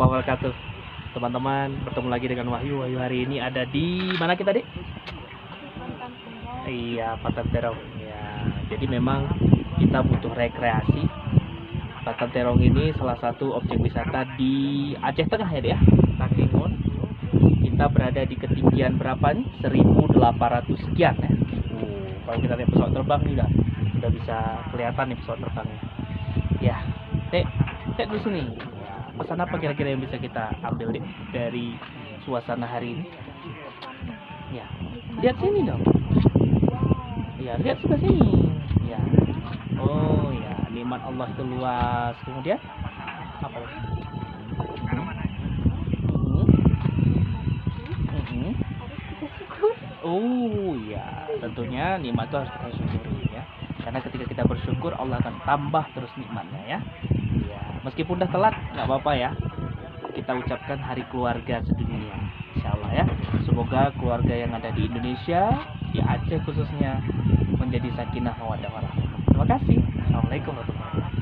warahmatullahi wabarakatuh. Teman-teman, bertemu lagi dengan Wahyu. Wahyu hari ini ada di mana kita, Dik? Iya, Pantan Terong. Ya, jadi memang kita butuh rekreasi. Pantan Terong ini salah satu objek wisata di Aceh Tengah ya, Dik ya. Takengon. Kita berada di ketinggian berapa nih? 1800 sekian ya. Kalau kita lihat pesawat terbang nih udah bisa kelihatan nih pesawat terbangnya. Ya, Dek di sini. Pesan apa kira-kira yang bisa kita ambil, Dek, dari suasana hari ini? Ya, lihat sini dong. Ya, lihat sebelah sini. Ya. Oh ya, nikmat Allah itu luas. Kemudian apa lagi? Oh ya, tentunya nikmat itu harus kita syukuri ya. Karena ketika kita bersyukur, Allah akan tambah terus nikmatnya ya. Ya, meskipun udah telat, nggak apa-apa ya. Kita ucapkan hari keluarga sedunia, insya Allah ya. Semoga keluarga yang ada di Indonesia, di Aceh khususnya, menjadi sakinah mawaddah warahmah. Terima kasih. Assalamualaikum warahmatullahi wabarakatuh.